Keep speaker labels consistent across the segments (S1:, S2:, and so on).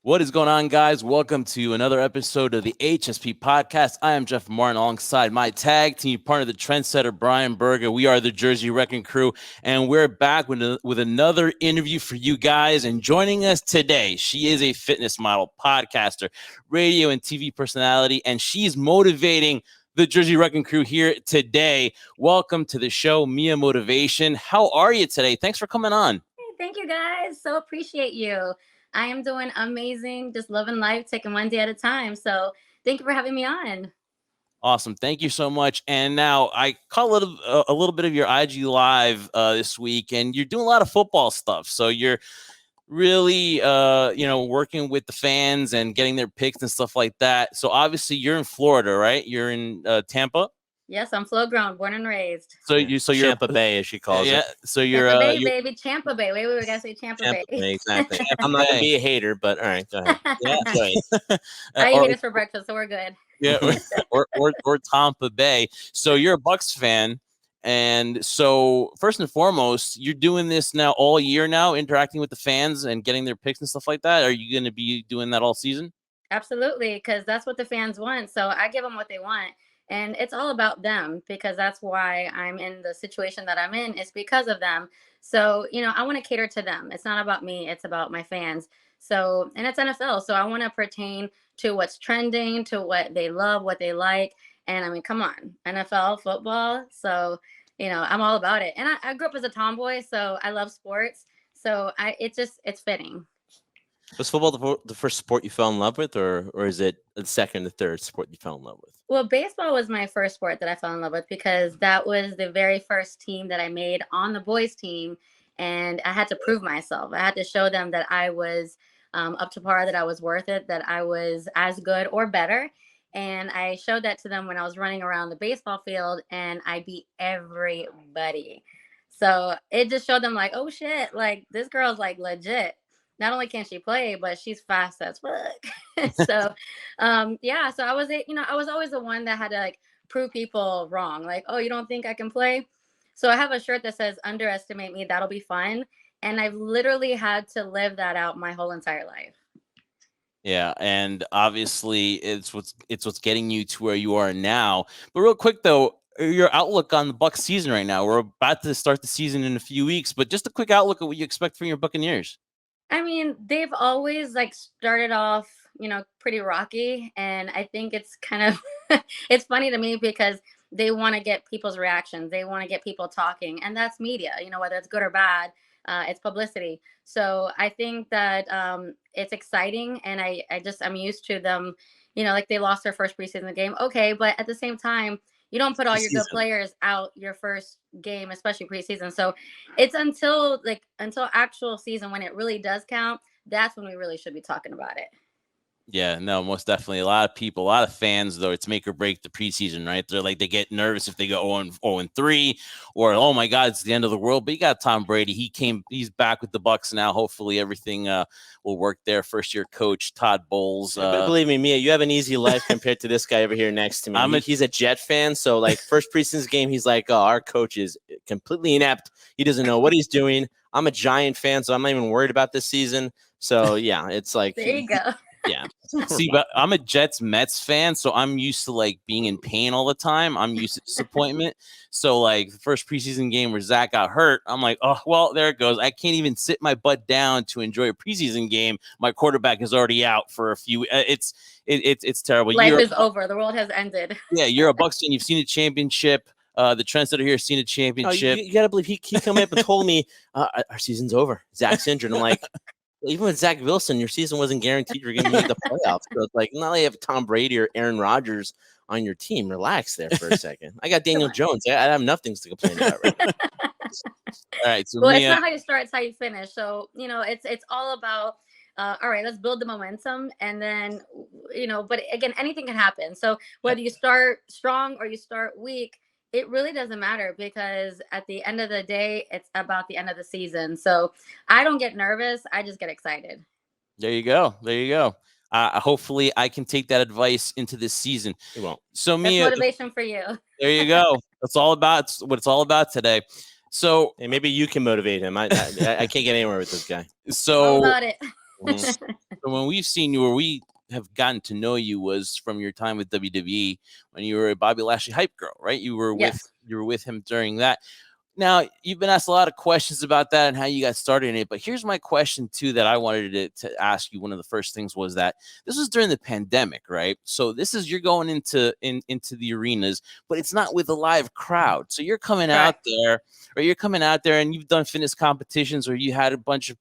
S1: What is going on, guys? Welcome to another episode of the HSP podcast. I am Jeff Martin alongside my tag team partner, the trendsetter, Brian Berger. We are the Jersey Wrecking Crew, and we're back with another interview for you guys. And joining us today, she is a fitness model, podcaster, radio and TV personality, and she's motivating the Jersey Wrecking Crew here today. Welcome to the show, Mia Motivation. How are you today? Thanks for coming on.
S2: Hey, thank you, guys. So appreciate you. I am doing amazing, just loving life, taking one day at a time. So thank you for having me on.
S1: Awesome. Thank you so much. And now I caught a little bit of your IG Live this week, and you're doing a lot of football stuff. So you're really, working with the fans and getting their picks and stuff like that. So obviously you're in Florida, right? You're in Tampa.
S2: Yes, I'm flow grown, born and raised.
S1: So you're
S3: Champa Bay, as she calls it.
S1: So you're
S2: Tampa Bay, baby, Champa Bay. Wait, we gotta say Champa Bay.
S3: Exactly. I'm not gonna be a hater, but all right, go ahead.
S1: Yeah, right.
S2: I eat this for breakfast, so we're good.
S1: Yeah, or Tampa Bay. So you're a Bucks fan. And so first and foremost, you're doing this now all year now, interacting with the fans and getting their picks and stuff like that. Are you going to be doing that all season?
S2: Absolutely, because that's what the fans want. So I give them what they want. And it's all about them, because that's why I'm in the situation that I'm in. It's because of them. So, I want to cater to them. It's not about me. It's about my fans. So, and it's NFL. So I want to pertain to what's trending, to what they love, what they like. And I mean, come on, NFL, football. So, I'm all about it. And I grew up as a tomboy, so I love sports. So it's fitting.
S3: Was football the first sport you fell in love with, or is it the second or third sport you fell in love with?
S2: Well, baseball was my first sport that I fell in love with, because that was the very first team that I made on the boys' team. And I had to prove myself. I had to show them that I was up to par, that I was worth it, that I was as good or better. And I showed that to them when I was running around the baseball field, and I beat everybody. So it just showed them like, oh shit, like this girl's like legit. Not only can she play, but she's fast as fuck. So, so I was always the one that had to like prove people wrong. Like, oh, you don't think I can play? So I have a shirt that says underestimate me, that'll be fun. And I've literally had to live that out my whole entire life.
S1: Yeah, and obviously it's what's getting you to where you are now. But real quick though, your outlook on the Bucs season right now. We're about to start the season in a few weeks, but just a quick outlook at what you expect from your Buccaneers.
S2: I mean, they've always like started off, pretty rocky. And I think it's kind of, it's funny to me because they want to get people's reactions. They want to get people talking, and that's media, whether it's good or bad, it's publicity. So I think that it's exciting. And I'm used to them, like they lost their first preseason game. Okay. But at the same time, you don't put all your good players out your first game, especially preseason. So it's until actual season, when it really does count, that's when we really should be talking about it.
S1: Yeah, no, most definitely. A lot of people, a lot of fans, though, it's make or break the preseason, right? They're like, they get nervous if they go 0-3, or, oh my God, it's the end of the world. But you got Tom Brady. He's back with the Bucs now. Hopefully everything will work there. First year coach, Todd Bowles.
S3: But believe me, Mia, you have an easy life compared to this guy over here next to me. He's a Jet fan. So like first preseason game, he's like, oh, our coach is completely inept. He doesn't know what he's doing. I'm a Giant fan, so I'm not even worried about this season. So yeah, it's like,
S2: there you go.
S1: Yeah. See, but I'm a Jets-Mets fan, so I'm used to like being in pain all the time. I'm used to disappointment. So like the first preseason game where Zach got hurt, I'm like, oh, well, there it goes. I can't even sit my butt down to enjoy a preseason game. My quarterback is already out for a few. It's terrible.
S2: Life is over. The world has ended.
S1: Yeah, you're a Bucs fan. You've seen a championship. The trendsetter here has seen a championship.
S3: You got to believe he came up and told me our season's over. Zach's injured. I'm like, even with Zach Wilson, your season wasn't guaranteed you're going to make the playoffs. So it's like, not only have Tom Brady or Aaron Rodgers on your team. Relax there for a second. I got Daniel Jones. I have nothing to complain about right now.
S1: All right. So
S2: well, it's not how you start, it's how you finish. So, it's all about, all right, let's build the momentum. And then, but again, anything can happen. So whether you start strong or you start weak, it really doesn't matter, because at the end of the day, it's about the end of the season. So I don't get nervous. I just get excited.
S1: There you go. Hopefully I can take that advice into this season.
S3: You won't.
S1: So
S2: Mia, motivation for you.
S1: There you go. That's all about what it's all about today. So
S3: maybe you can motivate him. I can't get anywhere with this guy.
S1: So
S2: about it.
S3: Mhm.
S1: So when we've seen you, or we have gotten to know you, was from your time with WWE when you were a Bobby Lashley Hype Girl, right?
S2: Yes.
S1: You were with him during that. Now, you've been asked a lot of questions about that and how you got started in it, but here's my question too that I wanted to ask you. One of the first things was that this was during the pandemic, right? So this is, you're going into the arenas, but it's not with a live crowd. So you're coming out
S2: Correct.
S1: there, or you're coming out there and you've done fitness competitions, or you had a bunch of,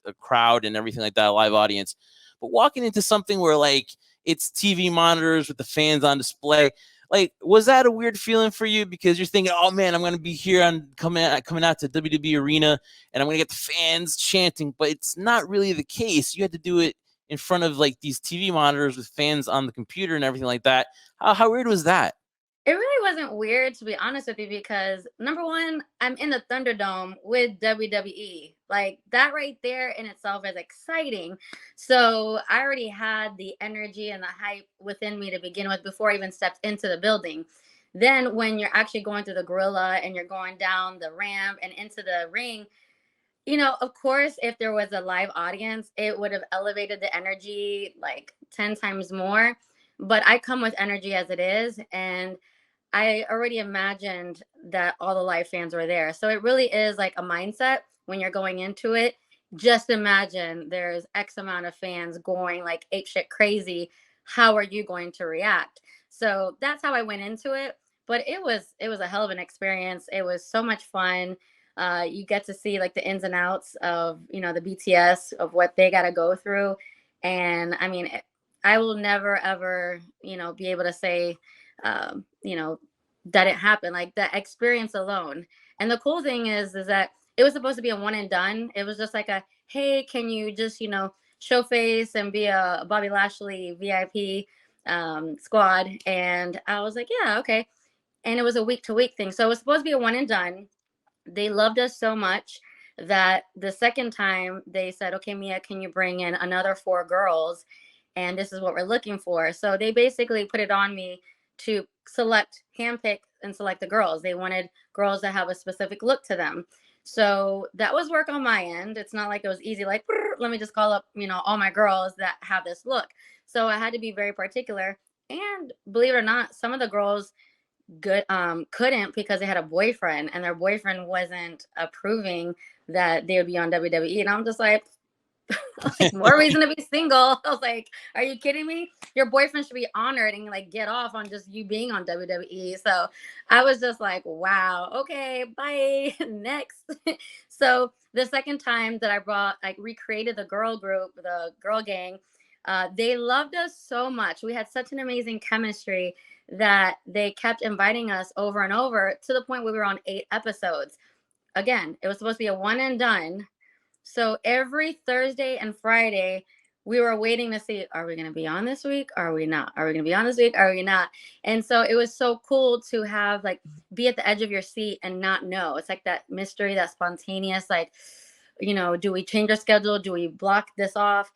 S1: a crowd and everything like that, a live audience. But walking into something where like it's TV monitors with the fans on display, like, was that a weird feeling for you? Because you're thinking, oh man, I'm gonna be here on coming out to WWE Arena, and I'm gonna get the fans chanting, but it's not really the case. You had to do it in front of like these TV monitors with fans on the computer and everything like that. How weird was that?
S2: It really wasn't weird, to be honest with you, because number one, I'm in the Thunderdome with WWE. Like that right there in itself is exciting. So I already had the energy and the hype within me to begin with before I even stepped into the building. Then when you're actually going through the gorilla and you're going down the ramp and into the ring, of course, if there was a live audience, it would have elevated the energy like 10 times more. But I come with energy as it is. And I already imagined that all the live fans were there. So it really is like a mindset when you're going into it. Just imagine there's X amount of fans going like apeshit crazy. How are you going to react? So that's how I went into it. But it was a hell of an experience. It was so much fun. You get to see like the ins and outs of the BTS, of what they got to go through, and I mean, I will never ever be able to say um, you know, that it happened. Like that experience alone. And the cool thing is that it was supposed to be a one and done. It was just like a, hey, can you just, show face and be a Bobby Lashley VIP squad? And I was like, yeah, okay. And it was a week to week thing. So it was supposed to be a one and done. They loved us so much that the second time they said, okay, Mia, can you bring in another 4 girls? And this is what we're looking for. So they basically put it on me to handpick and select the girls. They wanted girls that have a specific look to them. So that was work on my end. It's not like it was easy, like, let me just call up, all my girls that have this look. So I had to be very particular. And believe it or not, some of the girls couldn't because they had a boyfriend and their boyfriend wasn't approving that they would be on WWE. And I'm just like, more reason to be single. I was like, are you kidding me? Your boyfriend should be honored and like get off on just you being on WWE. So I was just like, wow, okay, bye. Next. So the second time that I recreated the girl group, the girl gang, they loved us so much. We had such an amazing chemistry that they kept inviting us over and over to the point where we were on 8 episodes. Again, it was supposed to be a one and done. So every Thursday and Friday, we were waiting to see, are we going to be on this week? Are we not? Are we going to be on this week? Are we not? And so it was so cool to have like be at the edge of your seat and not know. It's like that mystery, that spontaneous, like, do we change our schedule? Do we block this off?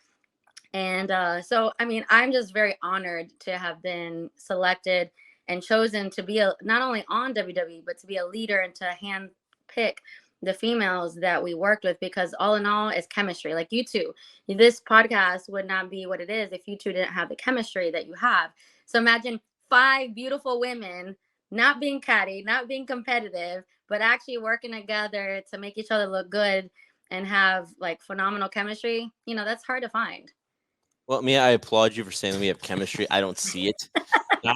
S2: And so, I mean, I'm just very honored to have been selected and chosen to be not only on WWE, but to be a leader and to hand pick the females that we worked with, because all in all is chemistry. Like you two, this podcast would not be what it is if you two didn't have the chemistry that you have. So imagine 5 beautiful women not being catty, not being competitive, but actually working together to make each other look good and have like phenomenal chemistry. That's hard to find.
S3: Well, Mia, I applaud you for saying we have chemistry. I don't see it.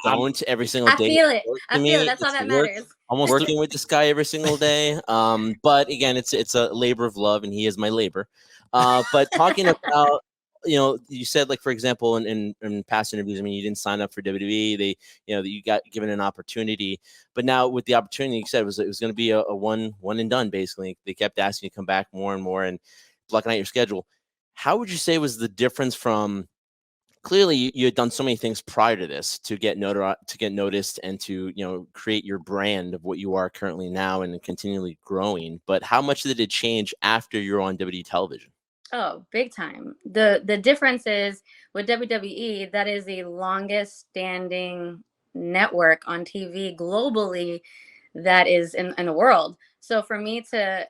S3: Don't every single
S2: I
S3: day.
S2: feel it.
S3: Work
S2: I
S3: to
S2: feel it.
S3: me.
S2: That's all
S3: It's
S2: that
S3: work.
S2: matters.
S3: Almost working with this guy every single day. But again, it's a labor of love, and he is my labor. But talking about, you said, like, for example, in past interviews, I mean, you didn't sign up for WWE. You got given an opportunity, but now with the opportunity, you said it was going to be a one and done. Basically, they kept asking you to come back more and more and blocking out your schedule. How would you say was the difference from? Clearly, you had done so many things prior to this to get noticed and to create your brand of what you are currently now and continually growing. But how much did it change after you're on WWE television?
S2: Oh, big time. The difference is with WWE, that is the longest standing network on TV globally that is in the world. So for me to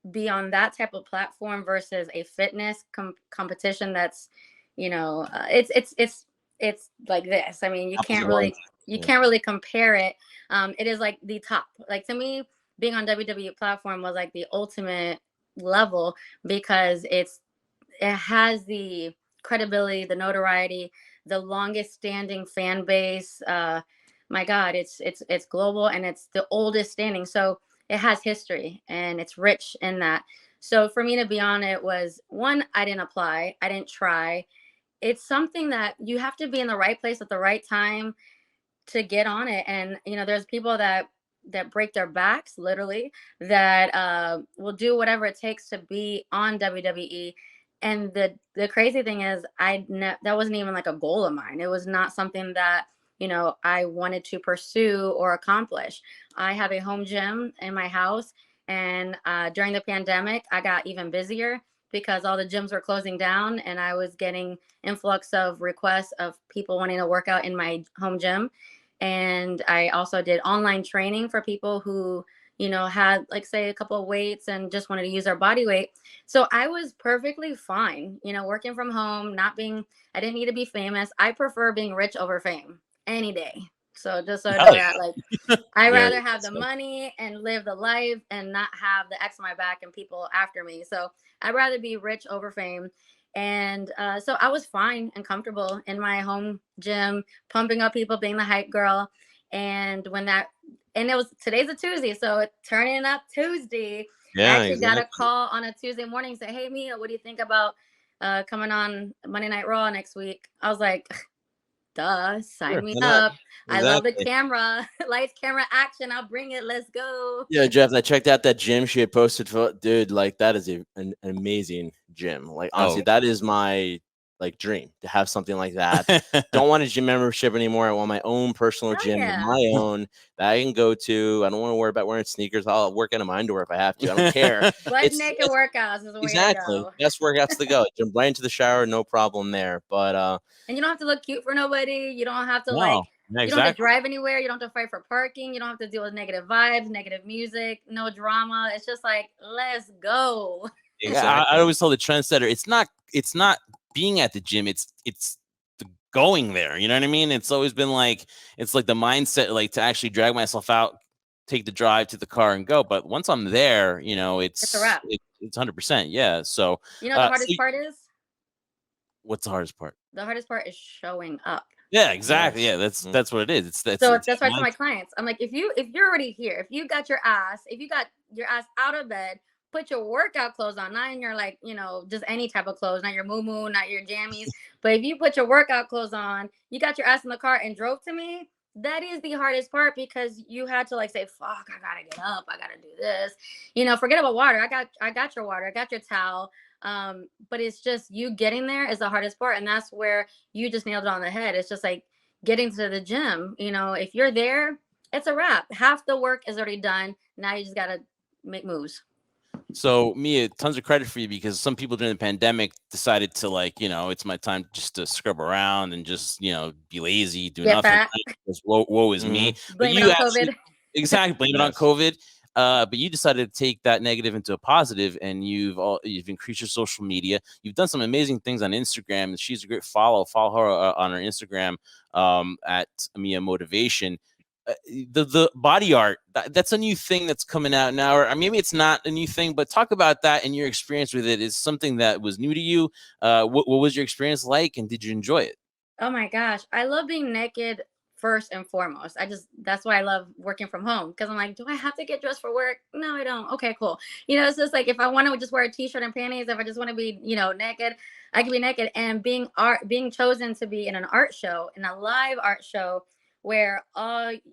S2: be on that type of platform versus a fitness competition that's, it's like this. I mean,
S3: Apples and oranges.
S2: you
S3: Yeah.
S2: can't really compare it. It is like the top. Like, to me, being on WWE platform was like the ultimate level, because it has the credibility, the notoriety, the longest standing fan base. My God, it's global, and it's the oldest standing. So it has history, and it's rich in that. So for me to be on it was, one, I didn't apply, I didn't try. It's something that you have to be in the right place at the right time to get on it. And there's people that break their backs, literally, that will do whatever it takes to be on WWE. And the crazy thing is, that wasn't even like a goal of mine. It was not something that I wanted to pursue or accomplish. I have a home gym in my house, and during the pandemic, I got even busier because all the gyms were closing down, and I was getting influx of requests of people wanting to work out in my home gym. And I also did online training for people who, had, like, say, a couple of weights and just wanted to use their body weight. So I was perfectly fine, working from home, I didn't need to be famous. I prefer being rich over fame any day. So just so
S1: Hell
S2: that, like, I
S3: Yeah,
S2: rather have the money and live the life and not have the X on my back and people after me. So I'd rather be rich over fame. And so I was fine and comfortable in my home gym, pumping up people, being the hype girl. And today's a Tuesday, so turning up Tuesday. I
S3: yeah,
S2: actually got
S3: exactly.
S2: a call on a Tuesday morning, say, "Hey, Mia, what do you think about coming on Monday Night Raw next week?" I was like, duh, sign
S3: Sure,
S2: me
S3: why not?
S2: up. I love the
S3: Exactly.
S2: camera, lights, camera, action. I'll bring it. Let's go.
S3: Yeah, Jeff, I checked out that gym she had posted for, dude, like that is an amazing gym. Like honestly,
S1: Oh.
S3: that is my like dream to have something like that. Don't want a gym membership anymore. I want my own personal
S2: Hell
S3: gym of
S2: yeah.
S3: my own that I can go to. I don't want to worry about wearing sneakers. I'll work out of my underwear if I have to. I don't care.
S2: Butt naked
S3: It's
S2: workouts is the way to
S3: exactly
S2: go.
S3: best workouts to go. Jump right into the shower, no problem there. But
S2: And you don't have to look cute for nobody. You don't have to
S1: No, yeah,
S2: you don't have to
S1: exactly.
S2: drive anywhere. You don't have to fight for parking. You don't have to deal with negative vibes, negative music, no drama. It's just like, let's go.
S1: Yeah, I
S3: exactly.
S1: always tell the trendsetter, it's not being at the gym, it's the going there. You know what I mean? It's always been like, it's like the mindset, like, to actually drag myself out, take the drive to the car and go. But once I'm there,
S2: It's a wrap.
S1: it's 100%. Yeah. So,
S2: You know what the
S1: so
S2: hardest part is?
S1: what's the hardest part?
S2: The hardest part is showing up.
S1: Yeah, exactly.
S3: Yes.
S1: Yeah, that's what it is.
S2: So
S1: It's
S2: that's why I tell my
S1: mind-
S2: clients, I'm like, if you're already here, if you got your ass out of bed, put your workout clothes on, not in your, like, just any type of clothes, not your moo not your jammies. But if you put your workout clothes on, you got your ass in the car and drove to me, that is the hardest part, because you had to, like, say, fuck, I gotta get up, I gotta do this. Forget about water. I got your water, I got your towel. But it's just, you getting there is the hardest part. And that's where you just nailed it on the head. It's just like getting to the gym. If you're there, it's a wrap. Half the work is already done. Now you just gotta make moves.
S1: So, Mia, tons of credit for you, because some people during the pandemic decided to, like, it's my time just to scrub around and just, be lazy, do
S2: Get
S1: nothing.
S2: fat.
S1: Just woe is me. But
S2: Blame it
S1: you
S2: on
S1: actually,
S2: COVID.
S1: exactly, blame it on
S3: Yes.
S1: COVID. But you decided to take that negative into a positive, and you've increased your social media. You've done some amazing things on Instagram. She's a great follow. Follow her on her Instagram, at Mia Motivation. The body art, that's a new thing that's coming out now, or maybe it's not a new thing, but talk about that and your experience with it. Is something that was new to you. What was your experience like, and did you enjoy it?
S2: Oh my gosh. I love being naked first and foremost. That's why I love working from home, because I'm like, do I have to get dressed for work? No, I don't. Okay, cool. It's just like, if I want to just wear a t-shirt and panties, if I just want to be, naked, I can be naked. And being chosen to be in an art show, in a live art show, where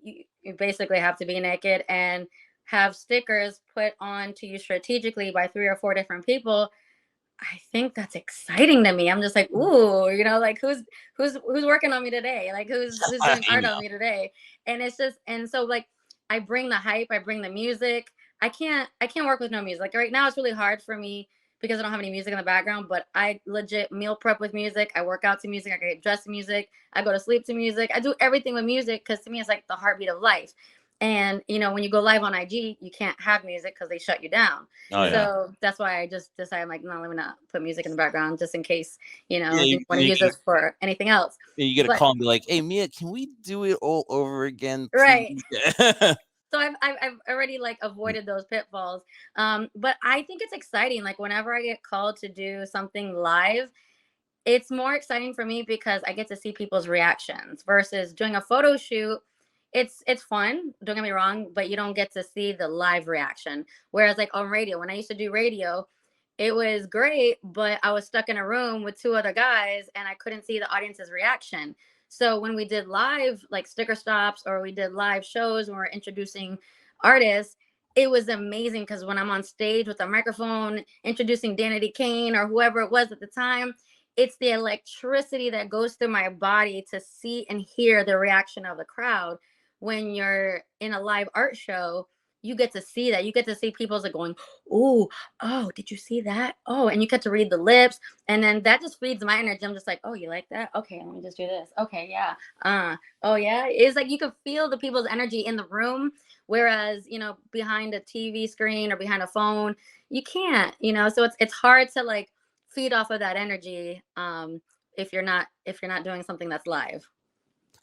S2: you basically have to be naked and have stickers put on to you strategically by 3 or 4 different people. I think that's exciting to me. I'm just like, ooh, like, who's working on me today? Like, who's doing
S1: I
S2: art
S1: know.
S2: on me today? And it's just, and so, like, I bring the hype, I bring the music. I can't work with no music. Like, right now it's really hard for me because I don't have any music in the background, but I legit meal prep with music. I work out to music, I get dressed to music, I go to sleep to music. I do everything with music, because to me it's like the heartbeat of life. And, you know, when you go live on IG, you can't have music because they shut you down.
S1: Oh yeah.
S2: So that's why I just decided, like, no, let me not put music in the background just in case, you know,
S1: Yeah,
S2: you want to use this for anything else.
S1: You get a
S2: But
S1: call and be like, "Hey, Mia, can we do it all over again,
S2: right.
S1: please?"
S2: So I've already like avoided those pitfalls. But I think it's exciting. Like whenever I get called to do something live, it's more exciting for me because I get to see people's reactions versus doing a photo shoot. It's fun, don't get me wrong, but you don't get to see the live reaction. Whereas like on radio, when I used to do radio, it was great, but I was stuck in a room with two other guys and I couldn't see the audience's reaction. So when we did live like sticker stops or we did live shows when we're introducing artists, it was amazing because when I'm on stage with a microphone introducing Danity Kane or whoever it was at the time, it's the electricity that goes through my body to see and hear the reaction of the crowd. When you're in a live art show, you get to see that. You get to see people's like going, "Ooh, oh, did you see that? Oh," and you get to read the lips, and then that just feeds my energy. I'm just like, "Oh, you like that? Okay, let me just do this. Okay, yeah. Oh yeah." It's like you can feel the people's energy in the room, whereas you know behind a TV screen or behind a phone, you can't. You know, so it's hard to like feed off of that energy if you're not doing something that's live.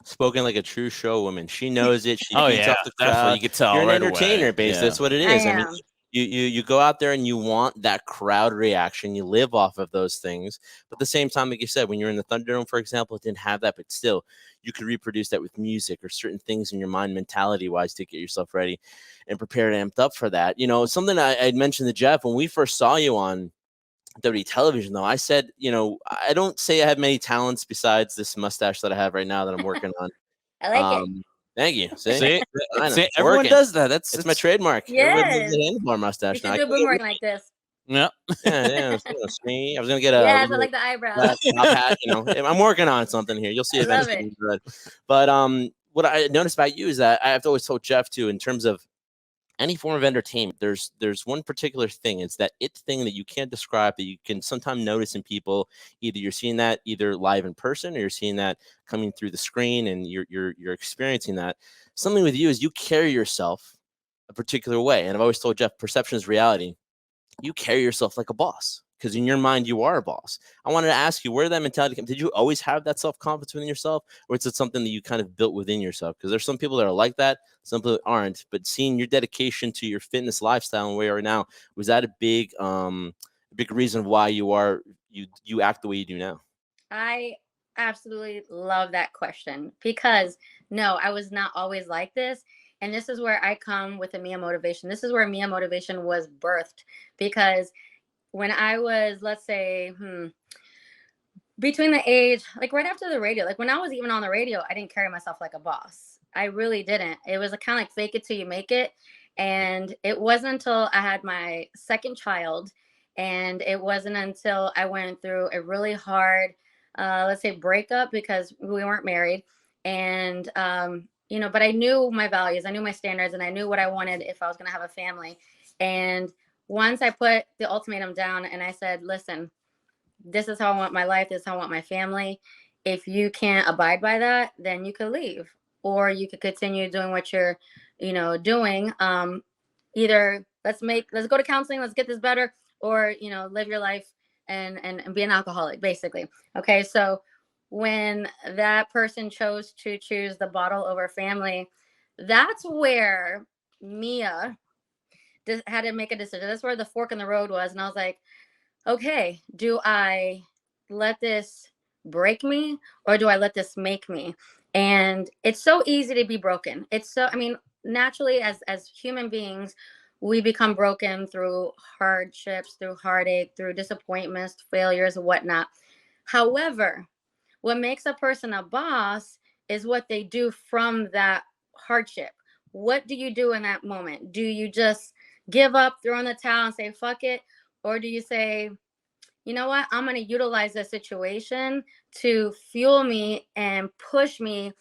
S3: Spoken like a true show woman. She knows it. She
S1: Oh
S3: feeds
S1: yeah,
S3: off the
S1: definitely.
S3: crowd.
S1: You could tell
S3: You're an
S1: right
S3: entertainer,
S1: away.
S3: basically.
S1: Yeah.
S3: That's what it
S2: I
S3: is. I mean,
S2: am.
S3: you go out there and you want that crowd reaction. You live off of those things. But at the same time, like you said, when you're in the Thunderdome, for example, it didn't have that, but still, you could reproduce that with music or certain things in your mind, mentality wise, to get yourself ready and prepared and amped up for that. You know, something I'd mentioned to Jeff when we first saw you on WWE television, though, I said, you know, I don't say I have many talents besides this mustache that I have right now that I'm working on.
S2: I like it.
S3: Thank you. See,
S1: See,
S3: I know,
S1: see,
S3: it's
S1: everyone
S3: working.
S1: does that.
S3: It's my trademark. Everybody loves
S2: Yes.
S3: the handlebar
S2: You
S3: mustache now.
S2: should do a boomerang like this.
S1: yeah.
S3: Yeah. See, I was gonna get a
S2: Yes, I
S3: little
S2: like the eyebrows.
S3: top hat. You know, I'm working on something here. You'll see
S2: I love
S3: eventually.
S2: it.
S3: But what I noticed about you is that I have always told Jeff too, in terms of any form of entertainment, there's one particular thing. It's that thing that you can't describe that you can sometimes notice in people. Either you're seeing that either live in person or you're seeing that coming through the screen and you're experiencing that. Something with you is you carry yourself a particular way. And I've always told Jeff, perception is reality. You carry yourself like a boss because in your mind you are a boss. I wanted to ask you where did that mentality come. Did you always have that self-confidence within yourself, or is it something that you kind of built within yourself? Because there's some people that are like that, some people that aren't. But seeing your dedication to your fitness lifestyle and where you are now, was that a big reason why you act the way you do now?
S2: I absolutely love that question because no, I was not always like this. And this is where I come with a Mia motivation. This is where Mia motivation was birthed because when I was, let's say, between the age, like right after the radio, like when I was even on the radio, I didn't carry myself like a boss. I really didn't. It was a kind of like fake it till you make it. And it wasn't until I had my second child, and it wasn't until I went through a really hard, let's say, breakup because we weren't married. And, you know, but I knew my values, I knew my standards, and I knew what I wanted if I was going to have a family. And once I put the ultimatum down and I said, listen, this is how I want my life. This is how I want my family. If you can't abide by that, then you could leave, or you could continue doing what you're, you know, doing. Either let's go to counseling, let's get this better, or you know, live your life and be an alcoholic, basically. Okay, so when that person chose to choose the bottle over family, that's where Mia had to make a decision. That's where the fork in the road was, and I was like, okay, do I let this break me or do I let this make me? And it's so easy to be broken. It's so, I mean, naturally as human beings, we become broken through hardships, through heartache, through disappointments, failures, and whatnot. However, what makes a person a boss is what they do from that hardship. What do you do in that moment? Do you just give up, throw in the towel, and say, fuck it? Or do you say, you know what? I'm going to utilize this situation to fuel me and push me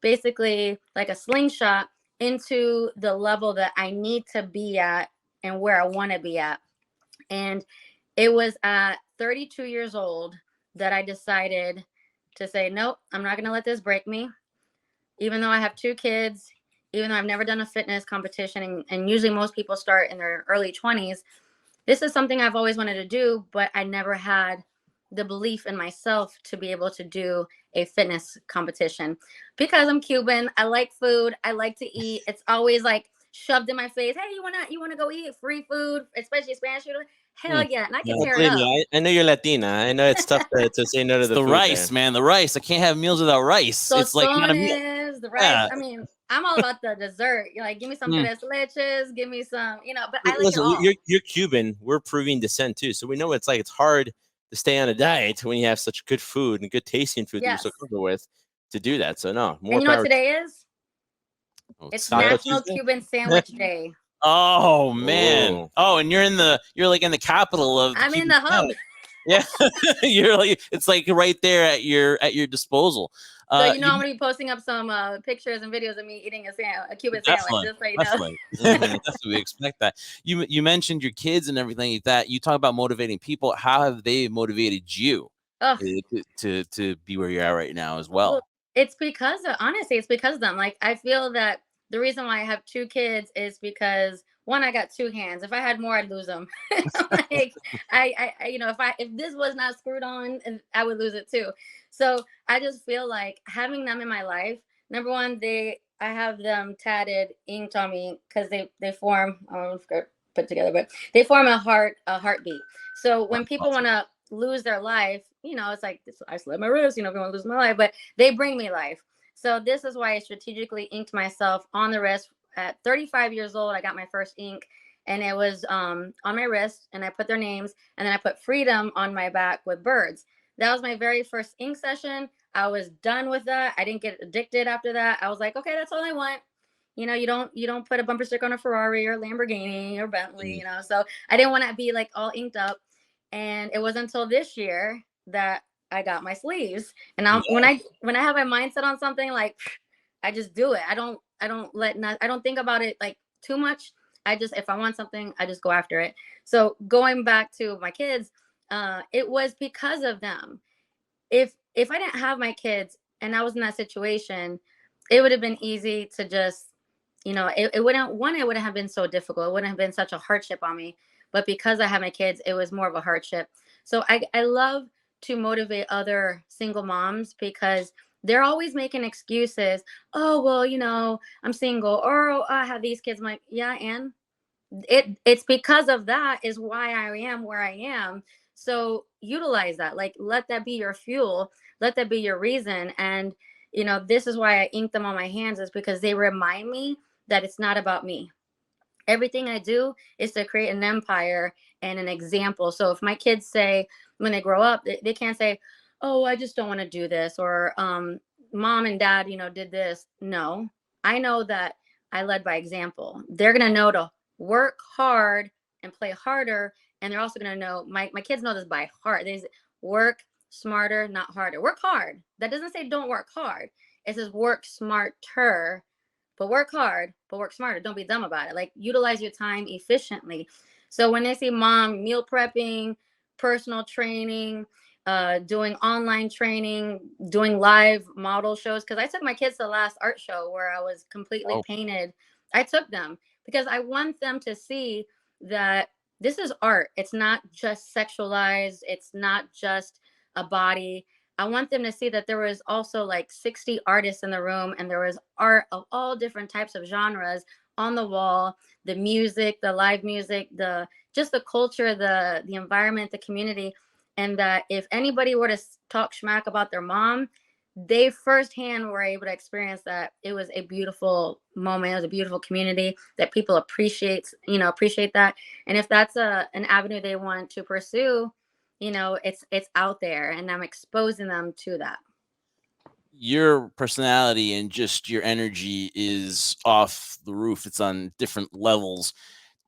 S2: basically like a slingshot into the level that I need to be at and where I want to be at. And it was at 32 years old that I decided to say, nope, I'm not going to let this break me. Even though I have two kids, even though I've never done a fitness competition, and usually most people start in their early 20s, this is something I've always wanted to do, but I never had the belief in myself to be able to do a fitness competition because I'm Cuban. I like food. I like to eat. It's always like shoved in my face. Hey, you wanna go eat free food, especially Spanish food? Hell yeah, and I can tear it
S3: Believe
S2: up.
S3: me, I know you're Latina. I know it's tough to say no to
S1: It's
S3: the
S1: the
S3: food
S1: rice,
S3: there.
S1: man. The rice. I can't have meals without rice. It's like not a meal.
S2: Tostones, the rice.
S1: Yeah.
S2: I mean, I'm all about the dessert. You're like, give me some
S1: Mm.
S2: tres leches, give me some, but I like it
S3: Listen,
S2: all.
S3: you're Cuban. We're Peruvian descent too, so we know what it's like. It's hard to stay on a diet when you have such good food and good tasting food that you're
S2: Yes.
S3: so comfortable with to do that. So no, more
S2: And you know what
S3: power.
S2: today is?
S1: Oh,
S2: It's
S3: Taco
S2: National
S3: Tuesday?
S2: Cuban Sandwich Day.
S1: Oh man.
S3: Ooh.
S1: Oh, and you're like in the capital of the
S2: I'm in
S1: Cuban
S2: the hub.
S1: planet. Yeah. You're like, it's like right there at your disposal.
S2: So
S1: You
S2: I'm gonna be posting up some pictures and videos of me eating a Cuban
S1: definitely,
S2: sandwich, just so you know.
S1: definitely we expect that. You mentioned your kids and everything like that. You talk about motivating people. How have they motivated you
S2: Ugh.
S1: to be where you're at right now as
S2: Well,
S1: well?
S2: it's because honestly, it's because of them. Like I feel that the reason why I have 2 kids is because one, I got 2 hands. If I had more, I'd lose them. Like if this was not screwed on, I would lose it too. So I just feel like having them in my life. Number one, I have them tatted, inked on me because they form. I don't know if they're put together, but they form a heartbeat. So when people want to lose their life, it's like I slit my wrist. If you want to lose my life, but they bring me life. So this is why I strategically inked myself on the wrist. At 35 years old, I got my first ink, and it was on my wrist, and I put their names, and then I put freedom on my back with birds. That was my very first ink session. I was done with that. I didn't get addicted after that. I was like, okay, that's all I want. You don't put a bumper sticker on a Ferrari or Lamborghini or Bentley, So I didn't want to be like all inked up. And it wasn't until this year that I got my sleeves. And when I have my mindset on something, like I just do it. I don't think about it like too much. If I want something, I just go after it. So going back to my kids, it was because of them. If I didn't have my kids and I was in that situation, it would have been easy to just, it wouldn't have been so difficult. It wouldn't have been such a hardship on me. But because I had my kids, it was more of a hardship. So I love to motivate other single moms because they're always making excuses. Oh, well, I'm single, or I have these kids. I'm like, yeah, and it's because of that is why I am where I am. So utilize that. Like, let that be your fuel. Let that be your reason. And, this is why I ink them on my hands, is because they remind me that it's not about me. Everything I do is to create an empire and an example. So if my kids say, when they grow up, they can't say, oh, I just don't want to do this, or mom and dad, did this. No, I know that I led by example. They're going to know to work hard and play harder. And they're also going to know, my kids know this by heart. They say, work smarter, not harder. Work hard. That doesn't say don't work hard. It says work smarter. But work hard, but work smarter. Don't be dumb about it. Like, utilize your time efficiently. So when they see mom meal prepping, personal training, doing online training, doing live model shows, because I took my kids to the last art show where I was completely painted. I took them because I want them to see that this is art. It's not just sexualized. It's not just a body. I want them to see that there was also like 60 artists in the room, and there was art of all different types of genres on the wall, the music, the live music, the culture, the environment, the community. And that if anybody were to talk schmack about their mom, they firsthand were able to experience that it was a beautiful moment. It was a beautiful community that people appreciate that. And if that's an avenue they want to pursue, it's out there, and I'm exposing them to that.
S1: Your personality and just your energy is off the roof. It's on different levels.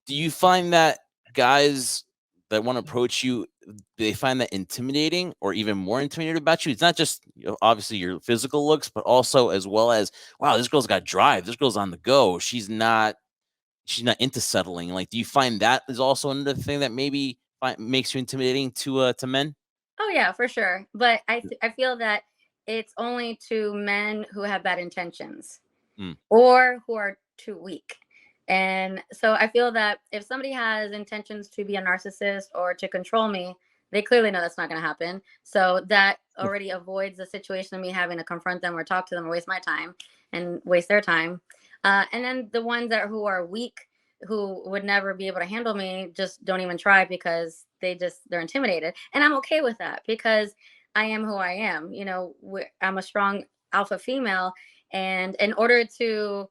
S1: Do you find that guys that want to approach you, they find that intimidating or even more intimidated about you? It's not just obviously your physical looks, but also as well as, wow, this girl's got drive. This girl's on the go. She's not into settling. Like, do you find that is also another thing that maybe makes you intimidating to men?
S2: Oh yeah, for sure. But I feel that it's only to men who have bad intentions. or who are too weak. And so I feel that if somebody has intentions to be a narcissist or to control me, they clearly know that's not going to happen. So that already avoids the situation of me having to confront them or talk to them or waste my time and waste their time. And then the ones who are weak, who would never be able to handle me, just don't even try because they're intimidated. And I'm okay with that because I am who I am. You know, I'm a strong alpha female. And in order to,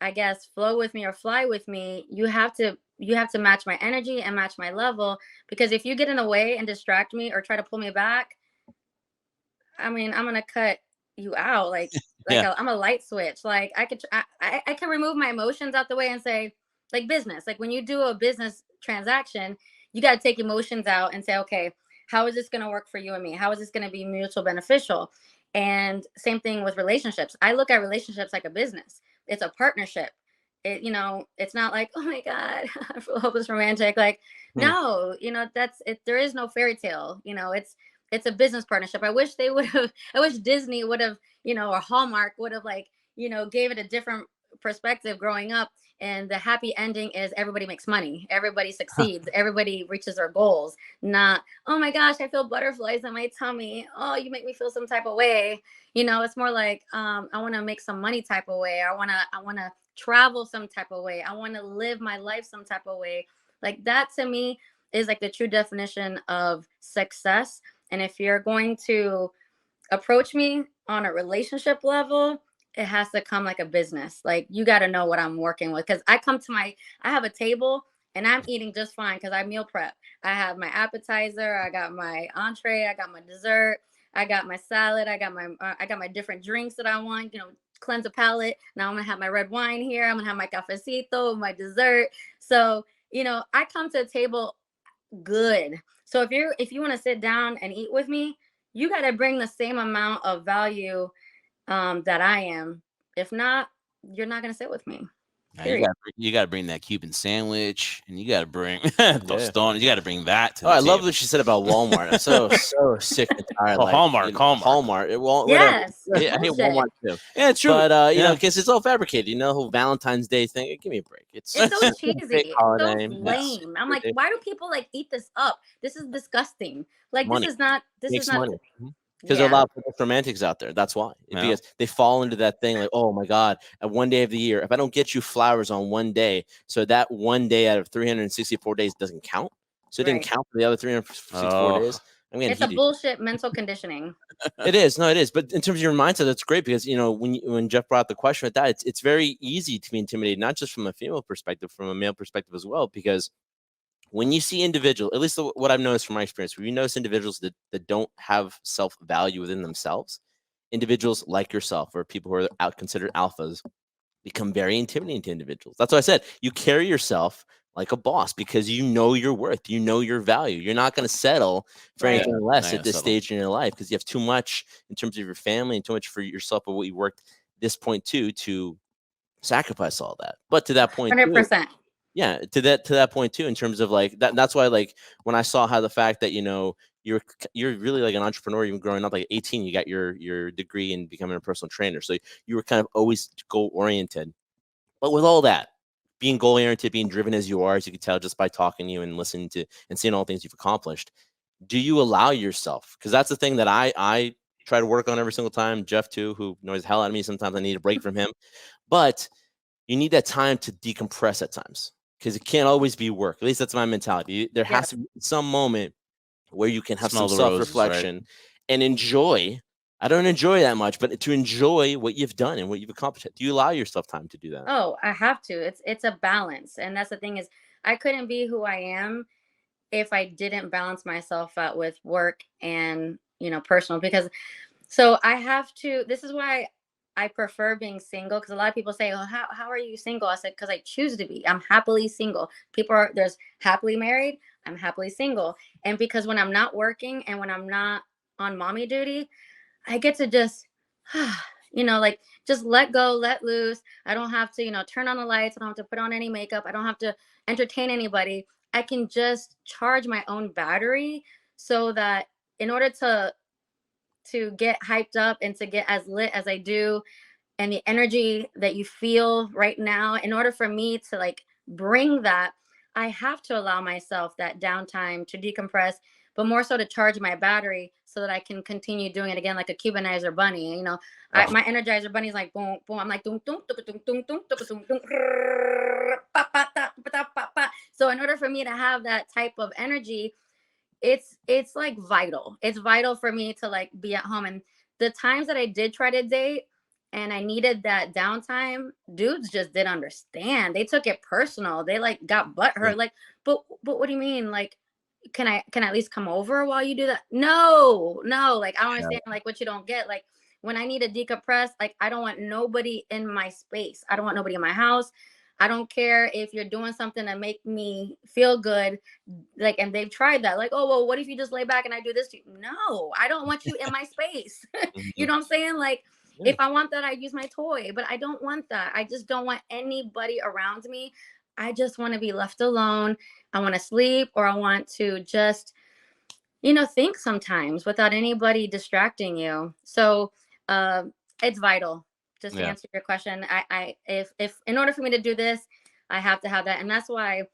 S2: I guess, flow with me or fly with me, you have to match my energy and match my level, because if you get in the way and distract me or try to pull me back, I mean, I'm gonna cut you out I'm a light switch. Like I can remove my emotions out the way and say, like business, like when you do a business transaction, you got to take emotions out and say, okay, how is this going to work for you and me? How is this going to be mutual beneficial? And same thing with relationships. I look at relationships like a business. It's a partnership. It's not like, oh my God, I feel hopeless romantic. Like, no, that's it. There is no fairy tale. It's a business partnership. I wish Disney would have, or Hallmark would have gave it a different perspective growing up. And the happy ending is everybody makes money, everybody succeeds, everybody reaches their goals. Not, oh my gosh, I feel butterflies in my tummy. Oh, you make me feel some type of way. It's more like I want to make some money type of way. I want to travel some type of way. I want to live my life some type of way. Like that to me is like the true definition of success. And if you're going to approach me on a relationship level, it has to come like a business. Like you got to know what I'm working with. Cause I have a table and I'm eating just fine because I meal prep. I have my appetizer, I got my entree, I got my dessert, I got my salad, I got my different drinks that I want, cleanse a palate. Now I'm gonna have my red wine here. I'm gonna have my cafecito, my dessert. So, I come to the table good. So if you want to sit down and eat with me, you got to bring the same amount of value that I am. If not, you're not going to sit with me.
S1: You gotta bring that Cuban sandwich, and you gotta bring tostones. You gotta bring that to the
S3: I
S1: table.
S3: love what she said about Walmart. I'm so sick and tired.
S1: Hallmark.
S3: Hallmark.
S2: Yes,
S3: whatever. I hate Walmart too.
S1: Yeah, it's true.
S3: But because it's all fabricated. The whole Valentine's Day thing. Give me a break.
S2: It's so cheesy. It's so lame. I'm like, why do people eat this up? This is disgusting. Like
S3: money.
S2: This is not
S3: money. Because there are a lot of romantics out there. That's why. Because they fall into that thing like, oh my God, at one day of the year, if I don't get you flowers on one day, so that one day out of 364 days doesn't count. So it didn't count for the other 364 days.
S2: It's a bullshit mental conditioning.
S3: It is. No, it is. But in terms of your mindset, that's great because, when Jeff brought the question with that, it's very easy to be intimidated, not just from a female perspective, from a male perspective as well, because when you see individuals, at least what I've noticed from my experience, when you notice individuals that don't have self-value within themselves, individuals like yourself or people who are considered alphas become very intimidating to individuals. That's why I said you carry yourself like a boss because you know your worth, you know your value. You're not going to settle for anything less at this stage in your life because you have too much in terms of your family and too much for yourself of what you worked this point to sacrifice all that. But to that point,
S2: 100%.
S3: Yeah, to that point too, in terms of that's why when I saw how the fact that you're really like an entrepreneur even growing up, like 18 you got your degree in becoming a personal trainer, so you were kind of always goal oriented. But with all that, being goal oriented, being driven as you are, as you can tell just by talking to you and listening to and seeing all the things you've accomplished, do you allow yourself, because that's the thing that I try to work on every single time. Jeff too, who annoys the hell out of me sometimes, I need a break from him, but you need that time to decompress at times. Because it can't always be work. At least that's my mentality. There has to be some moment where you can have some self-reflection and enjoy. I don't enjoy that much, but to enjoy what you've done and what you've accomplished. Do you allow yourself time to do that?
S2: Oh, I have to. It's a balance. And that's the thing is I couldn't be who I am if I didn't balance myself out with work and, personal, because so I have to, this is why I prefer being single, because a lot of people say, "Oh, how are you single?" I said, because I choose to be. I'm happily single. There's happily married. I'm happily single. And because when I'm not working and when I'm not on mommy duty, I get to just, just let go, let loose. I don't have to, turn on the lights. I don't have to put on any makeup. I don't have to entertain anybody. I can just charge my own battery so that in order to get hyped up and to get as lit as I do, and the energy that you feel right now, in order for me to like bring that, I have to allow myself that downtime to decompress, but more so to charge my battery so that I can continue doing it again, like a Cubanizer bunny. You know, my Energizer bunny is like boom, boom. I'm like doom, doom, doom, doom, doom, doom, doom, doom, so in order for me to have that type of energy, it's like vital. It's vital for me to like be at home. And the times that I did try to date and I needed that downtime, dudes just didn't understand. They took it personal. They like got butthurt. Like, but what do you mean? Like, can I at least come over while you do that? No. Like, I don't understand like what you don't get. Like, when I need to decompress, like I don't want nobody in my space. I don't want nobody in my house. I don't care if you're doing something to make me feel good. Like, and they've tried that. Like, oh, well, what if you just lay back and I do this to you? No, I don't want you in my space. You know what I'm saying? Like, if I want that, I use my toy, but I don't want that. I just don't want anybody around me. I just want to be left alone. I want to sleep, or I want to just, think sometimes without anybody distracting you. So it's vital. Just to answer your question, if in order for me to do this, I have to have that. And that's why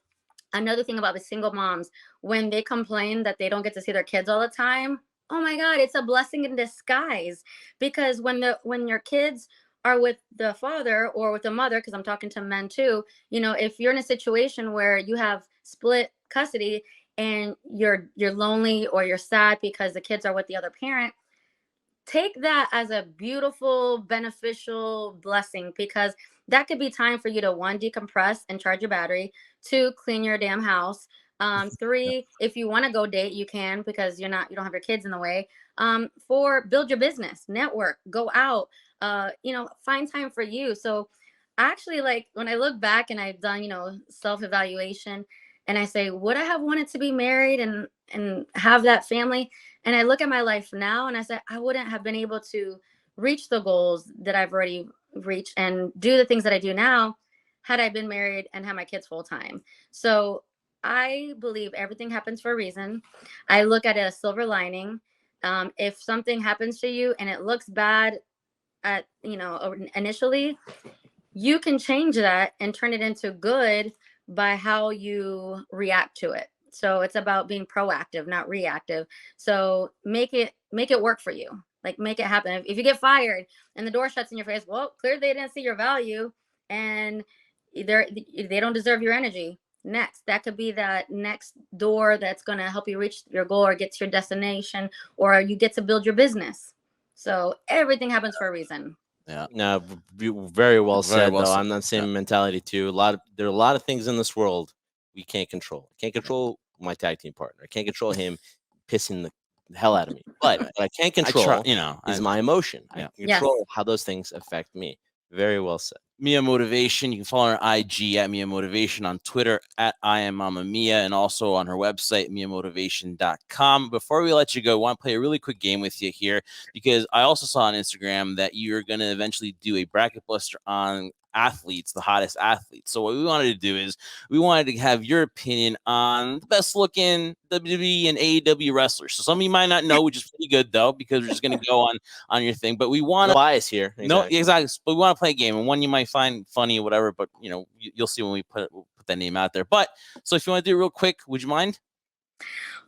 S2: another thing about the single moms, when they complain that they don't get to see their kids all the time, oh my God, it's a blessing in disguise. Because when your kids are with the father or with the mother, because I'm talking to men too, if you're in a situation where you have split custody and you're lonely or you're sad because the kids are with the other parent, take that as a beautiful, beneficial blessing, because that could be time for you to, 1, decompress and charge your battery, 2, clean your damn house, 3, if you want to go date, you can, because you don't have your kids in the way, 4, build your business, network, go out, find time for you. So actually, like, when I look back and I've done, self-evaluation, and I say, would I have wanted to be married and have that family? And I look at my life now and I say, I wouldn't have been able to reach the goals that I've already reached and do the things that I do now had I been married and had my kids full time. So I believe everything happens for a reason. I look at it as silver lining. If something happens to you and it looks bad at, initially, you can change that and turn it into good by how you react to it. So it's about being proactive, not reactive. So make it work for you. Like, make it happen. If you get fired and the door shuts in your face, well, clearly they didn't see your value and they don't deserve your energy. Next, that could be that next door that's going to help you reach your goal or get to your destination, or you get to build your business. So everything happens for a reason.
S3: Yeah. No, very well said, though. I'm the same mentality too. There are a lot of things in this world we can't control. I can't control my tag team partner. I can't control him pissing the hell out of me. But what I can control is my emotion. I can control how those things affect me. Very well said.
S1: Mia Motivation. You can follow her on IG at Mia Motivation, on Twitter at I am Mama Mia, and also on her website, miamotivation.com. Before we let you go, I want to play a really quick game with you here, because I also saw on Instagram that you're going to eventually do a bracket buster on athletes, the hottest athletes. So what we wanted to do is we wanted to have your opinion on the best looking WWE and AEW wrestlers. So some of you might not know, which is pretty good though, because we're just going to go on your thing. But we want
S3: no bias here.
S1: Exactly. No, exactly. But we want to play a game, and one you might find funny or whatever. But you'll see when we put that name out there. But so if you want to do it real quick, would you mind?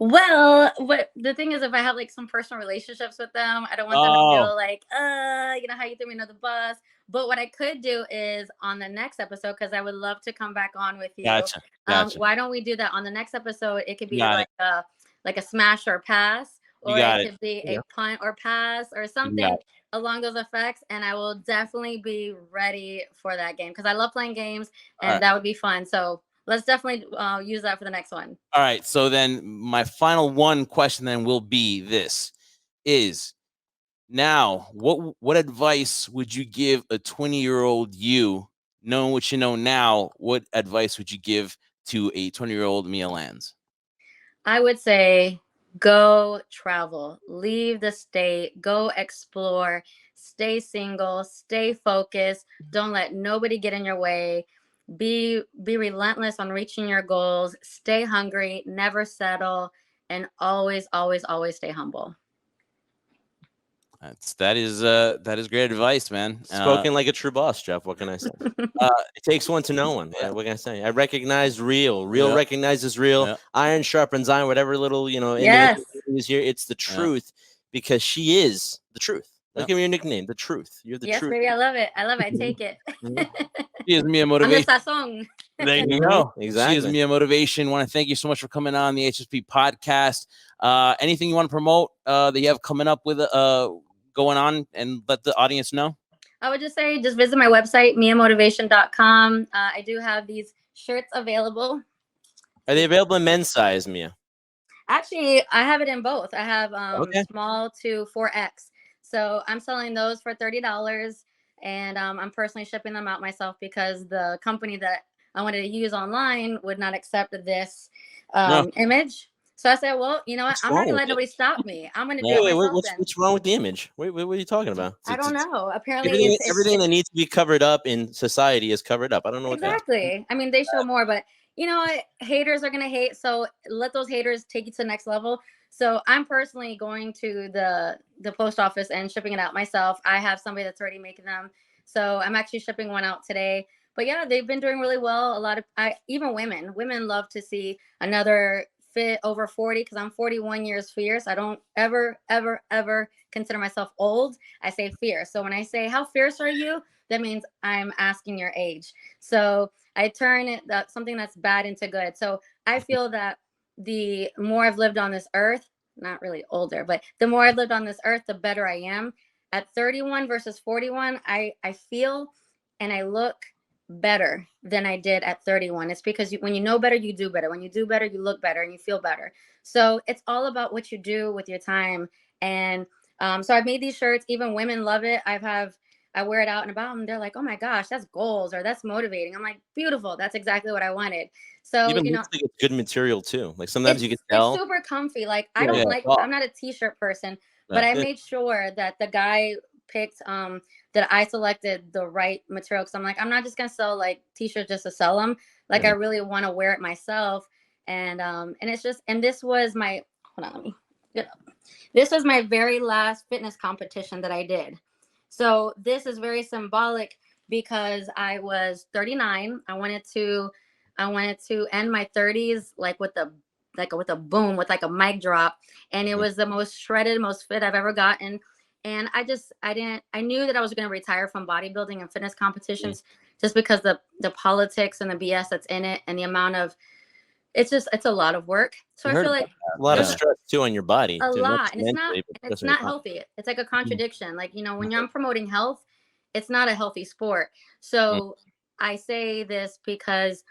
S2: Well, the thing is, if I have like some personal relationships with them, I don't want them to feel like, how you threw me under the bus. But what I could do is on the next episode, because I would love to come back on with you.
S1: Gotcha.
S2: Why don't we do that on the next episode? It could be like a smash or pass, or it could be a punt or pass or something along those effects. And I will definitely be ready for that game, because I love playing games, and that would be fun. So let's definitely use that for the next one.
S1: All right. So then my final one question then will be this: is now what advice would you give a 20-year-old you, knowing what you know now? What advice would you give to a 20-year-old Mia Lanz?
S2: I would say go travel, leave the state, go explore, stay single, stay focused. Don't let nobody get in your way. Be relentless on reaching your goals. Stay hungry, never settle, and always, always, always stay humble.
S1: That is great advice, man.
S3: Spoken like a true boss, Jeff. What can I say? It takes one to know one.
S1: Yeah.
S3: What can I say? I recognize real.
S1: Yeah.
S3: Recognizes real.
S1: Yeah.
S3: Iron sharpens iron. Whatever little
S2: Yes.
S3: is here. It's the truth because she is the truth. Let's
S1: Yeah.
S3: give me your nickname, the truth. You're the
S2: Yes,
S3: truth.
S2: baby, I love it. I take it.
S1: She is Mia
S2: I'm the
S1: Motivation.
S2: sazon.
S1: There you
S3: Mhm.
S1: go.
S3: Exactly.
S1: She is Mia Motivation. Want to thank you so much for coming on the HSP podcast. Anything you want to promote that you have coming up with going on and let the audience know?
S2: I would just say, just visit my website, miamotivation.com. I do have these shirts available.
S3: Are they available in men's size, Mia?
S2: Actually, I have it in both. I have
S3: Okay.
S2: small to 4X. So I'm selling those for $30. And I'm personally shipping them out myself because the company that I wanted to use online would not accept this image. So I said, well, you know what?
S3: What's
S2: I'm not
S3: wrong
S2: going to
S3: with
S2: let
S3: it?
S2: nobody stop me. I'm going to do
S3: Wait,
S2: it myself then.
S3: what's wrong with the image? Wait, what are you talking about?
S2: I don't know. Apparently,
S3: Everything that needs to be covered up in society is covered up. I don't know what that is.
S2: exactly. I mean, they show more, but you know what? Haters are going to hate. So let those haters take you to the next level. So I'm personally going to the post office and shipping it out myself. I have somebody that's already making them. So I'm actually shipping one out today. But yeah, they've been doing really well. A lot of even women love to see another fit over 40 because I'm 41 years fierce. I don't ever consider myself old. I say fierce. So when I say how fierce are you, that means I'm asking your age. So I turn something that's bad into good. So I feel that the more I've lived on this earth, not really older, but the more I've lived on this earth, the better I am. At 31 versus 41, I feel and I look better than I did at 31. It's because when you know better, you do better. When you do better, you look better and you feel better. So it's all about what you do with your time. And so I've made these shirts. Even women love it. I wear it out and about and they're like, oh my gosh, that's goals or that's motivating. I'm like, beautiful. That's exactly what I wanted. So,
S3: Even looks like it's good material too. Like sometimes you can tell.
S2: It's super comfy. Like I don't I'm not a t-shirt person, but I made sure that the guy picked that I selected the right material because I'm like, I'm not just gonna sell like t-shirts just to sell them. Like I really want to wear it myself. And it's just, and this was my, hold on, let me get up. This was my very last fitness competition that I did. So this is very symbolic because I was 39. I wanted to end my 30s like with a boom, with like a mic drop, and it was the most shredded, most fit I've ever gotten. And I knew that I was going to retire from bodybuilding and fitness competitions just because the politics and the BS that's in it and the amount of it's a lot of work. So I feel like
S3: a lot of stress too on your body.
S2: a
S3: too,
S2: lot, and it's not
S3: healthy.
S2: healthy. It's like a contradiction. Like, you know, when I'm promoting health, it's not a healthy sport. So I say this because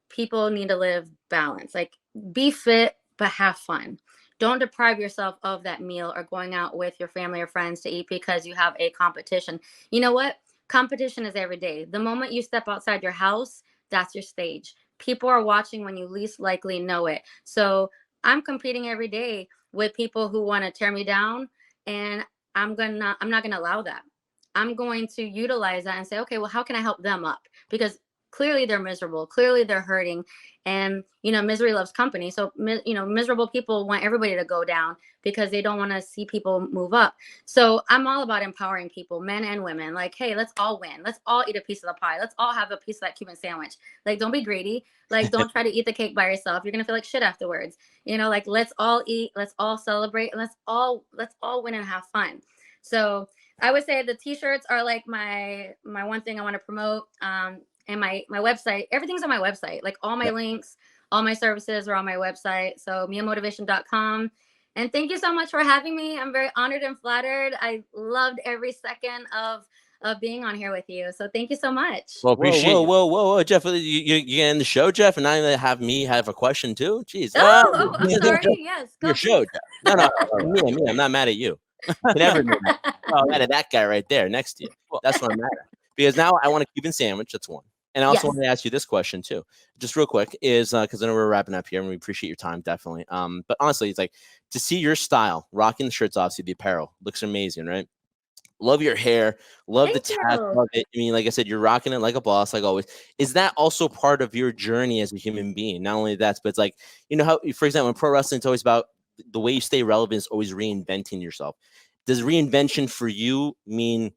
S2: people need to live balance. Like, be fit, but have fun. Don't deprive yourself of that meal or going out with your family or friends to eat because you have a competition. You know what? Competition is every day. The moment you step outside your house, that's your stage. People are watching when you least likely know it. So I'm competing every day with people who want to tear me down, and I'm not going to allow that. I'm going to utilize that and say, okay, well, how can I help them up? Because clearly they're miserable. Clearly they're hurting. And, you know, misery loves company. So, you know, miserable people want everybody to go down because they don't want to see people move up. So I'm all about empowering people, men and women. Like, hey, let's all win. Let's all eat a piece of the pie. Let's all have a piece of that Cuban sandwich. Like, don't be greedy. Like, don't try to eat the cake by yourself. You're going to feel like shit afterwards. You know, like, let's all eat. Let's all celebrate. And let's all win and have fun. So I would say the t-shirts are like my one thing I want to promote. And my website, everything's on my website. Like all my links, all my services are on my website. So miamotivation.com. And thank you so much for having me. I'm very honored and flattered. I loved every second of being on here with you. So thank you so much.
S3: Well, appreciate whoa, Jeff, you end the show, Jeff, and now have me have a question too. Jeez.
S2: Oh, I'm sorry. Yes.
S3: Your show, Jeff. No, me. I'm not mad at you. Never mad at that guy right there next to you. That's what I'm mad at. Because now I want a Cuban sandwich. That's one. And I also want to ask you this question too, just real quick, is because I know we're wrapping up here and we appreciate your time, definitely. But honestly, it's like to see your style, rocking the shirts, obviously the apparel looks amazing, right? Love your hair, love the tat, love it. I mean, like I said, you're rocking it like a boss, like always. Is that also part of your journey as a human being? Not only that, but it's like, you know how, for example, in pro wrestling, it's always about the way you stay relevant is always reinventing yourself. does reinvention for you mean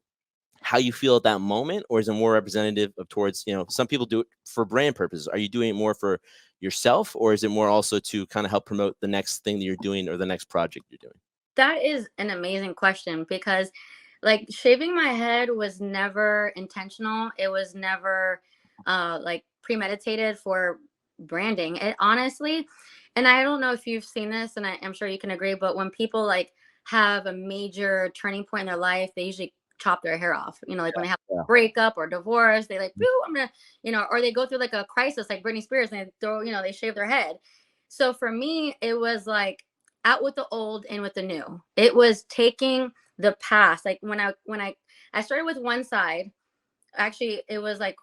S3: how you feel at that moment, or is it more representative of towards, some people do it for brand purposes? Are you doing it more for yourself, or is it more also to kind of help promote the next thing that you're doing or the next project you're doing?
S2: That is an amazing question, because like shaving my head was never intentional. It was never like premeditated for branding. It honestly, and I don't know if you've seen this, and I'm sure you can agree, but when people like have a major turning point in their life, they usually chop their hair off. Like when they have a breakup or divorce, they like, I'm gonna, or they go through like a crisis like Britney Spears, and they throw, they shave their head. So for me, it was like out with the old, in with the new. It was taking the past. Like when I started with one side, actually it was like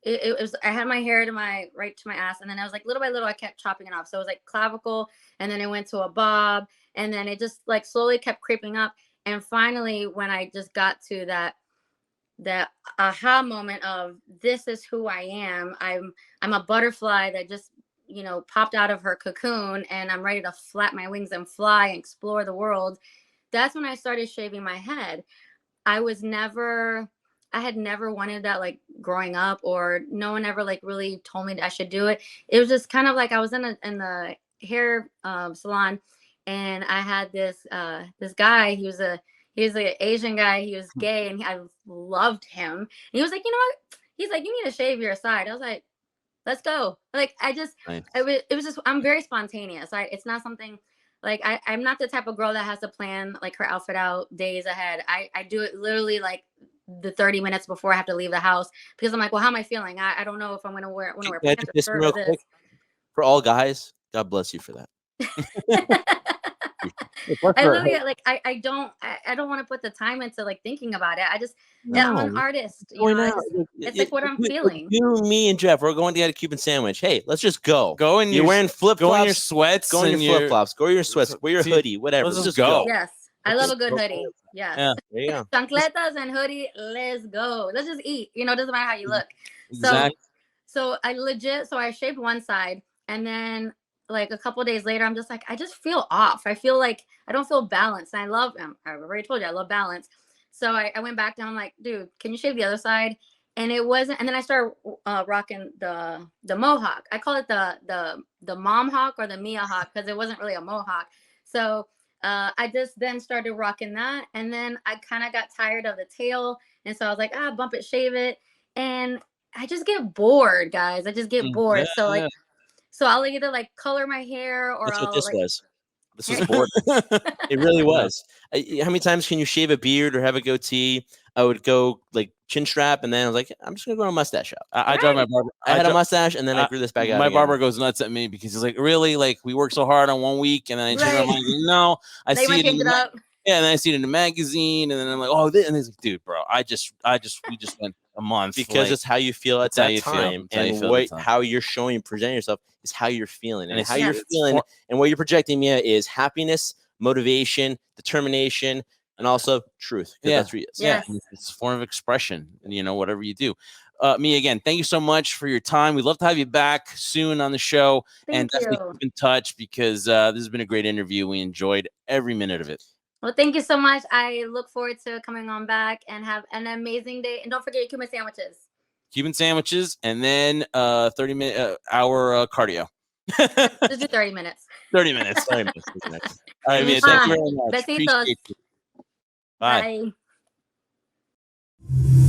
S2: it was, I had my hair to my right to my ass, and then I was like, little by little I kept chopping it off. So it was like clavicle, and then it went to a bob, and then it just like slowly kept creeping up. And finally, when I just got to that aha moment of, this is who I am. I'm a butterfly that just popped out of her cocoon, and I'm ready to flap my wings and fly and explore the world. That's when I started shaving my head. I had never wanted that, like growing up, or no one ever like really told me that I should do it. It was just kind of like I was in the hair salon, and I had this guy. He was an Asian guy. He was gay, and I loved him. And he was like, you know what? He's like, you need to shave your side. I was like, let's go. Like, I just,
S3: Nice.
S2: it was just, I'm very spontaneous. It's not something like, I'm not the type of girl that has to plan like her outfit out days ahead. I do it literally like the 30 minutes before I have to leave the house, because I'm like, well, how am I feeling? I don't know if I'm going to wear pants or shirt or this.
S3: For all guys, God bless you for that.
S2: I literally like I don't want to put the time into like thinking about it. I'm an artist. It's like what I'm feeling.
S3: You, me, and Jeff, we're going to get a Cuban sandwich. Hey, let's just go.
S1: Go in.
S3: You're wearing flip flops.
S1: Go in your sweats.
S3: Go in your flip flops. Go in your sweats. Wear your hoodie. Whatever.
S1: Let's just go.
S2: Yes, I love a good hoodie. Yes.
S3: Yeah. There you go.
S2: Chancletas and hoodie. Let's go. Let's just eat. It doesn't matter how you look.
S1: Exactly.
S2: So I shaved one side, and then like a couple of days later, I'm just like, I just feel off. I feel like I don't feel balanced. And I love him. I already told you I love balance. So I went back down. I'm like, dude, can you shave the other side? And it wasn't. And then I started rocking the mohawk. I call it the mom hawk, or the Mia hawk, because it wasn't really a mohawk. So I just then started rocking that. And then I kind of got tired of the tail. And so I was like, bump it, shave it. And I just get bored, guys. I just get bored. So I'll either like color my hair, or
S3: that's what this was. This was
S2: boring.
S3: It really was. How many times can you shave a beard or have a goatee? I would go like chin strap, and then I was like, I'm just gonna grow a mustache out.
S1: I drive my barber.
S3: I had a mustache, and then I grew this back out.
S1: My
S3: again.
S1: barber goes nuts at me, because he's like, really? Like, we work so hard on 1 week, and then I change my mind. No, I see it. And then I see it in the magazine, and then I'm like, oh, this. And he's like, dude, bro, we just went a month,
S3: because it's how you feel at that time, and how you're showing and presenting yourself is how you're feeling, and how you're feeling, and what you're projecting, Mia, is happiness, motivation, determination, and also truth. That's what it is.
S2: Yes.
S3: It's
S1: a form of expression, and whatever you do. Mia, again, thank you so much for your time. We'd love to have you back soon on the show.
S2: Thank you.
S1: Definitely keep in touch, because this has been a great interview. We enjoyed every minute of it.
S2: Well, thank you so much. I look forward to coming on back, and have an amazing day. And don't forget your Cuban sandwiches.
S1: Cuban sandwiches, and then 30-minute hour cardio.
S2: Just do 30 minutes.
S1: 30 minutes. 30 minutes. All right, Mia, thank you very much.
S2: Besitos.
S1: Bye.
S2: Bye.